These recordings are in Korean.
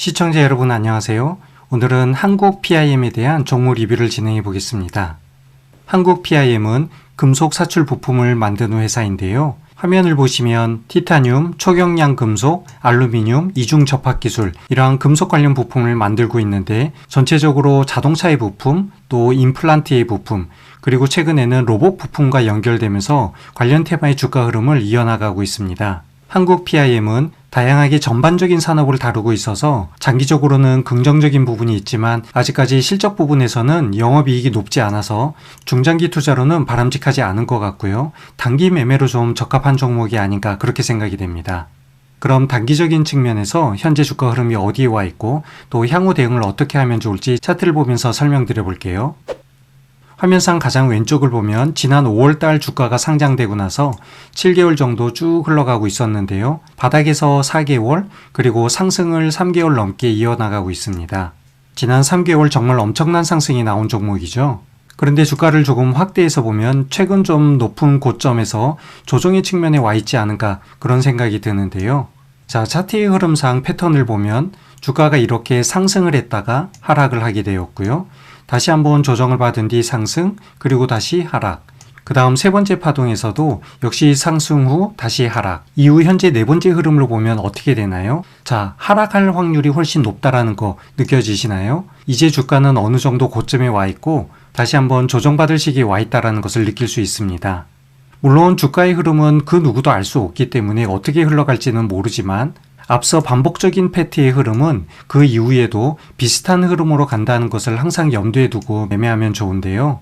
시청자 여러분 안녕하세요. 오늘은 한국 PIM에 대한 종목 리뷰를 진행해 보겠습니다. 한국 PIM은 금속 사출 부품을 만드는 회사인데요. 화면을 보시면 티타늄, 초경량 금속, 알루미늄, 이중 접합 기술 이러한 금속 관련 부품을 만들고 있는데 전체적으로 자동차의 부품, 또 임플란트의 부품, 그리고 최근에는 로봇 부품과 연결되면서 관련 테마의 주가 흐름을 이어나가고 있습니다. 한국 PIM은 다양하게 전반적인 산업을 다루고 있어서 장기적으로는 긍정적인 부분이 있지만 아직까지 실적 부분에서는 영업이익이 높지 않아서 중장기 투자로는 바람직하지 않은 것 같고요. 단기 매매로 좀 적합한 종목이 아닌가 그렇게 생각이 됩니다. 그럼 단기적인 측면에서 현재 주가 흐름이 어디에 와 있고 또 향후 대응을 어떻게 하면 좋을지 차트를 보면서 설명드려 볼게요. 화면상 가장 왼쪽을 보면 지난 5월달 주가가 상장되고 나서 7개월 정도 쭉 흘러가고 있었는데요. 바닥에서 4개월 그리고 상승을 3개월 넘게 이어나가고 있습니다. 지난 3개월 정말 엄청난 상승이 나온 종목이죠. 그런데 주가를 조금 확대해서 보면 최근 좀 높은 고점에서 조정의 측면에 와 있지 않은가 그런 생각이 드는데요. 자, 차트의 흐름상 패턴을 보면 주가가 이렇게 상승을 했다가 하락을 하게 되었고요. 다시 한번 조정을 받은 뒤 상승, 그리고 다시 하락. 그 다음 세 번째 파동에서도 역시 상승 후 다시 하락. 이후 현재 네 번째 흐름을 보면 어떻게 되나요? 자, 하락할 확률이 훨씬 높다라는 거 느껴지시나요? 이제 주가는 어느 정도 고점에 와 있고 다시 한번 조정받을 시기에 와 있다라는 것을 느낄 수 있습니다. 물론 주가의 흐름은 그 누구도 알 수 없기 때문에 어떻게 흘러갈지는 모르지만 앞서 반복적인 패트의 흐름은 그 이후에도 비슷한 흐름으로 간다는 것을 항상 염두에 두고 매매하면 좋은데요.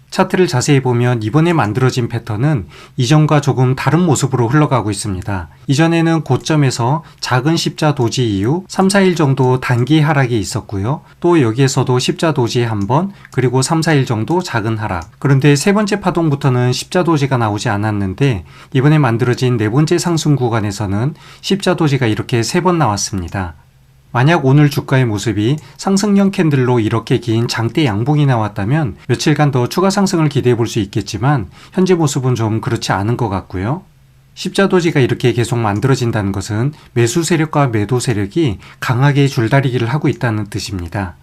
차트를 자세히 보면 이번에 만들어진 패턴은 이전과 조금 다른 모습으로 흘러가고 있습니다. 이전에는 고점에서 작은 십자 도지 이후 3, 4일 정도 단기 하락이 있었고요. 또 여기에서도 십자 도지 한 번, 그리고 3, 4일 정도 작은 하락. 그런데 세 번째 파동부터는 십자 도지가 나오지 않았는데 이번에 만들어진 네 번째 상승 구간에서는 십자 도지가 이렇게 세 번 나왔습니다. 만약 오늘 주가의 모습이 상승형 캔들로 이렇게 긴 장대 양봉이 나왔다면 며칠간 더 추가 상승을 기대해 볼 수 있겠지만 현재 모습은 좀 그렇지 않은 것 같고요. 십자도지가 이렇게 계속 만들어진다는 것은 매수 세력과 매도 세력이 강하게 줄다리기를 하고 있다는 뜻입니다.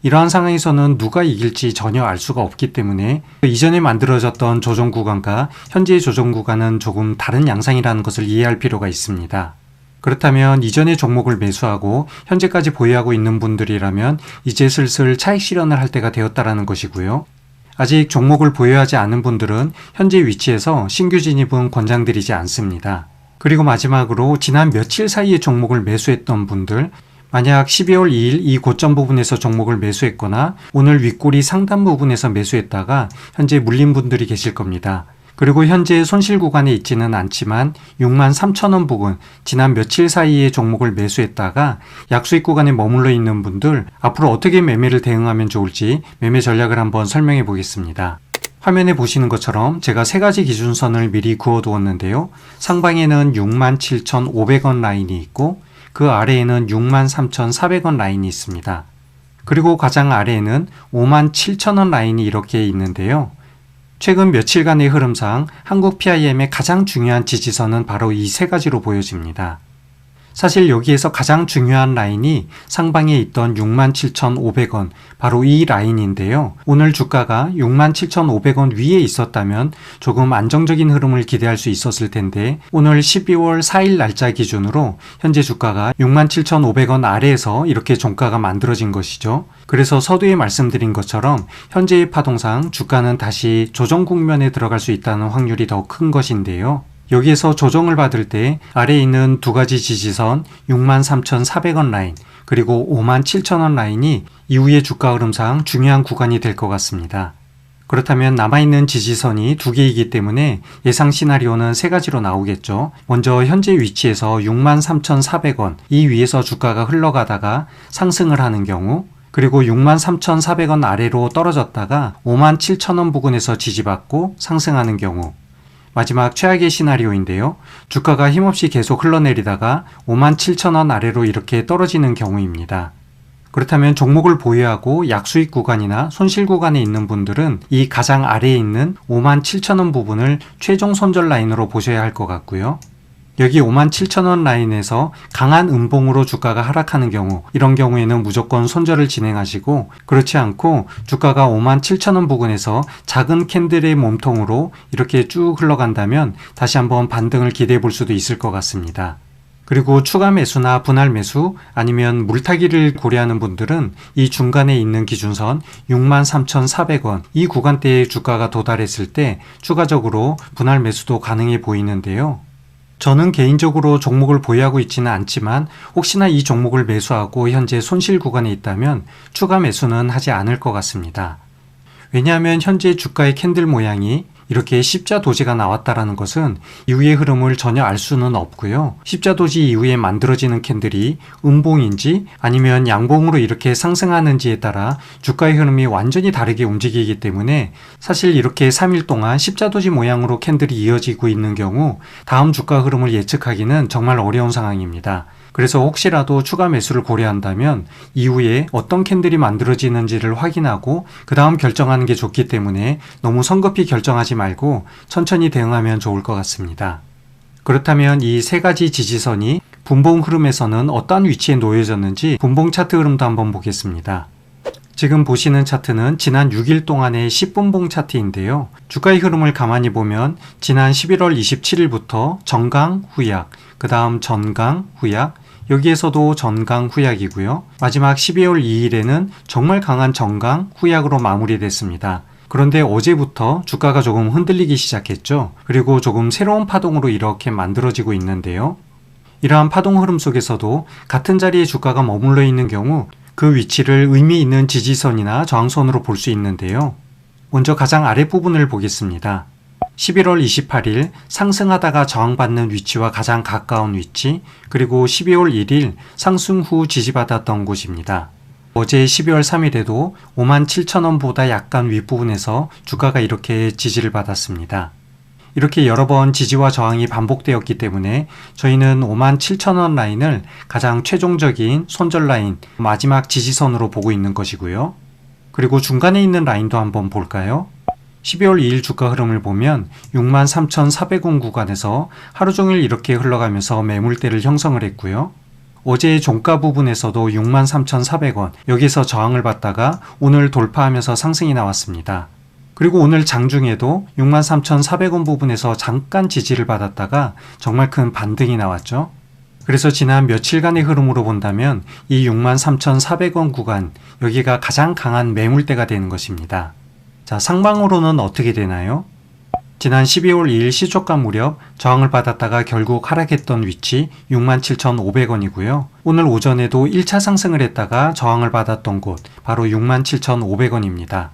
이러한 상황에서는 누가 이길지 전혀 알 수가 없기 때문에 이전에 만들어졌던 조정 구간과 현재의 조정 구간은 조금 다른 양상이라는 것을 이해할 필요가 있습니다. 그렇다면 이전의 종목을 매수하고 현재까지 보유하고 있는 분들이라면 이제 슬슬 차익 실현을 할 때가 되었다라는 것이고요. 아직 종목을 보유하지 않은 분들은 현재 위치에서 신규 진입은 권장드리지 않습니다. 그리고 마지막으로 지난 며칠 사이에 종목을 매수했던 분들, 만약 12월 2일 이 고점 부분에서 종목을 매수했거나 오늘 윗꼬리 상단 부분에서 매수했다가 현재 물린 분들이 계실 겁니다. 그리고 현재 손실 구간에 있지는 않지만 63,000원 부근 지난 며칠 사이에 종목을 매수했다가 약수익 구간에 머물러 있는 분들 앞으로 어떻게 매매를 대응하면 좋을지 매매 전략을 한번 설명해 보겠습니다. 화면에 보시는 것처럼 제가 세 가지 기준선을 미리 그어 두었는데요. 상방에는 67,500원 라인이 있고 그 아래에는 63,400원 라인이 있습니다. 그리고 가장 아래에는 57,000원 라인이 이렇게 있는데요. 최근 며칠간의 흐름상 한국 PIM의 가장 중요한 지지선은 바로 이 세 가지로 보여집니다. 사실 여기에서 가장 중요한 라인이 상방에 있던 67,500원, 바로 이 라인인데요. 오늘 주가가 67,500원 위에 있었다면 조금 안정적인 흐름을 기대할 수 있었을 텐데 오늘 12월 4일 날짜 기준으로 현재 주가가 67,500원 아래에서 이렇게 종가가 만들어진 것이죠. 그래서 서두에 말씀드린 것처럼 현재의 파동상 주가는 다시 조정 국면에 들어갈 수 있다는 확률이 더 큰 것인데요. 여기에서 조정을 받을 때 아래에 있는 두 가지 지지선 63,400원 라인 그리고 57,000원 라인이 이후의 주가 흐름상 중요한 구간이 될 것 같습니다. 그렇다면 남아있는 지지선이 두 개이기 때문에 예상 시나리오는 세 가지로 나오겠죠. 먼저 현재 위치에서 63,400원 이 위에서 주가가 흘러가다가 상승을 하는 경우, 그리고 63,400원 아래로 떨어졌다가 57,000원 부근에서 지지받고 상승하는 경우, 마지막 최악의 시나리오인데요. 주가가 힘없이 계속 흘러내리다가 57,000원 아래로 이렇게 떨어지는 경우입니다. 그렇다면 종목을 보유하고 약수익 구간이나 손실 구간에 있는 분들은 이 가장 아래에 있는 57,000원 부분을 최종 손절 라인으로 보셔야 할 것 같고요. 여기 57,000원 라인에서 강한 음봉으로 주가가 하락하는 경우, 이런 경우에는 무조건 손절을 진행하시고, 그렇지 않고 주가가 57,000원 부근에서 작은 캔들의 몸통으로 이렇게 쭉 흘러간다면 다시 한번 반등을 기대해 볼 수도 있을 것 같습니다. 그리고 추가 매수나 분할 매수 아니면 물타기를 고려하는 분들은 이 중간에 있는 기준선 63,400원 이 구간대에 주가가 도달했을 때 추가적으로 분할 매수도 가능해 보이는데요. 저는 개인적으로 종목을 보유하고 있지는 않지만 혹시나 이 종목을 매수하고 현재 손실 구간에 있다면 추가 매수는 하지 않을 것 같습니다. 왜냐하면 현재 주가의 캔들 모양이 이렇게 십자 도지가 나왔다라는 것은 이후의 흐름을 전혀 알 수는 없고요. 십자 도지 이후에 만들어지는 캔들이 음봉인지 아니면 양봉으로 이렇게 상승하는지에 따라 주가의 흐름이 완전히 다르게 움직이기 때문에 사실 이렇게 3일 동안 십자 도지 모양으로 캔들이 이어지고 있는 경우 다음 주가 흐름을 예측하기는 정말 어려운 상황입니다. 그래서 혹시라도 추가 매수를 고려한다면 이후에 어떤 캔들이 만들어지는지를 확인하고 그 다음 결정하는 게 좋기 때문에 너무 성급히 결정하지 말고 천천히 대응하면 좋을 것 같습니다. 그렇다면 이 세 가지 지지선이 분봉 흐름에서는 어떠한 위치에 놓여졌는지 분봉 차트 흐름도 한번 보겠습니다. 지금 보시는 차트는 지난 6일 동안의 10분봉 차트인데요. 주가의 흐름을 가만히 보면 지난 11월 27일부터 전강 후약, 그 다음 전강 후약, 여기에서도 전강 후약이고요. 마지막 12월 2일에는 정말 강한 전강 후약으로 마무리됐습니다. 그런데 어제부터 주가가 조금 흔들리기 시작했죠. 그리고 조금 새로운 파동으로 이렇게 만들어지고 있는데요. 이러한 파동 흐름 속에서도 같은 자리에 주가가 머물러 있는 경우 그 위치를 의미 있는 지지선이나 저항선으로 볼 수 있는데요. 먼저 가장 아랫부분을 보겠습니다. 11월 28일 상승하다가 저항받는 위치와 가장 가까운 위치, 그리고 12월 1일 상승 후 지지받았던 곳입니다. 어제 12월 3일에도 57,000원보다 약간 윗부분에서 주가가 이렇게 지지를 받았습니다. 이렇게 여러 번 지지와 저항이 반복되었기 때문에 저희는 57,000원 라인을 가장 최종적인 손절 라인, 마지막 지지선으로 보고 있는 것이고요. 그리고 중간에 있는 라인도 한번 볼까요? 12월 2일 주가 흐름을 보면 63,400원 구간에서 하루 종일 이렇게 흘러가면서 매물대를 형성을 했고요. 어제의 종가 부분에서도 63,400원, 여기서 저항을 받다가 오늘 돌파하면서 상승이 나왔습니다. 그리고 오늘 장중에도 63,400원 부분에서 잠깐 지지를 받았다가 정말 큰 반등이 나왔죠. 그래서 지난 며칠간의 흐름으로 본다면 이 63,400원 구간, 여기가 가장 강한 매물대가 되는 것입니다. 자, 상방으로는 어떻게 되나요? 지난 12월 2일 시초가 무렵 저항을 받았다가 결국 하락했던 위치 67,500원이고요. 오늘 오전에도 1차 상승을 했다가 저항을 받았던 곳 바로 67,500원입니다.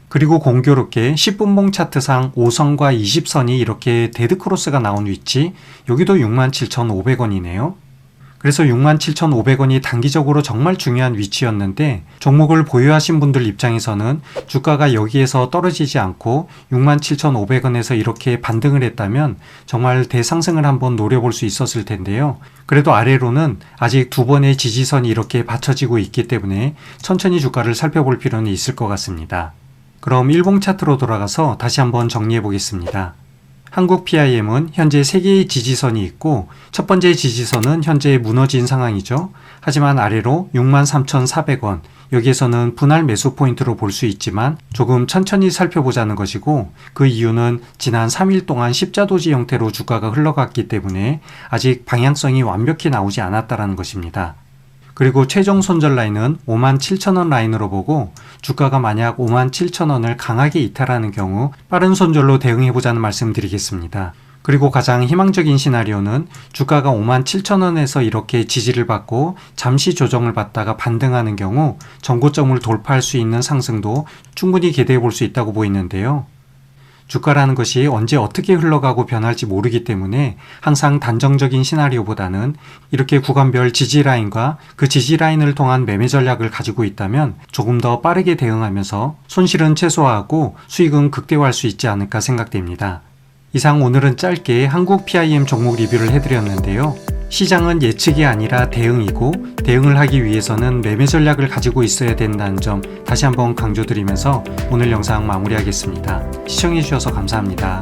그리고 공교롭게 10분봉 차트상 5선과 20선이 이렇게 데드크로스가 나온 위치, 여기도 67,500원이네요. 그래서 67,500원이 단기적으로 정말 중요한 위치였는데 종목을 보유하신 분들 입장에서는 주가가 여기에서 떨어지지 않고 67,500원에서 이렇게 반등을 했다면 정말 대상승을 한번 노려볼 수 있었을 텐데요. 그래도 아래로는 아직 두 번의 지지선이 이렇게 받쳐지고 있기 때문에 천천히 주가를 살펴볼 필요는 있을 것 같습니다. 그럼 일봉 차트로 돌아가서 다시 한번 정리해 보겠습니다. 한국 PIM은 현재 3개의 지지선이 있고 첫 번째 지지선은 현재 무너진 상황이죠. 하지만 아래로 63,400원, 여기에서는 분할 매수 포인트로 볼 수 있지만 조금 천천히 살펴보자는 것이고 그 이유는 지난 3일 동안 십자도지 형태로 주가가 흘러갔기 때문에 아직 방향성이 완벽히 나오지 않았다는 것입니다. 그리고 최종 손절 라인은 57,000원 라인으로 보고 주가가 만약 57,000원을 강하게 이탈하는 경우 빠른 손절로 대응해보자는 말씀 드리겠습니다. 그리고 가장 희망적인 시나리오는 주가가 57,000원에서 이렇게 지지를 받고 잠시 조정을 받다가 반등하는 경우 전고점을 돌파할 수 있는 상승도 충분히 기대해 볼 수 있다고 보이는데요. 주가라는 것이 언제 어떻게 흘러가고 변할지 모르기 때문에 항상 단정적인 시나리오보다는 이렇게 구간별 지지라인과 그 지지라인을 통한 매매 전략을 가지고 있다면 조금 더 빠르게 대응하면서 손실은 최소화하고 수익은 극대화할 수 있지 않을까 생각됩니다. 이상 오늘은 짧게 한국 PIM 종목 리뷰를 해드렸는데요. 시장은 예측이 아니라 대응이고 대응을 하기 위해서는 매매 전략을 가지고 있어야 된다는 점 다시 한번 강조드리면서 오늘 영상 마무리하겠습니다. 시청해주셔서 감사합니다.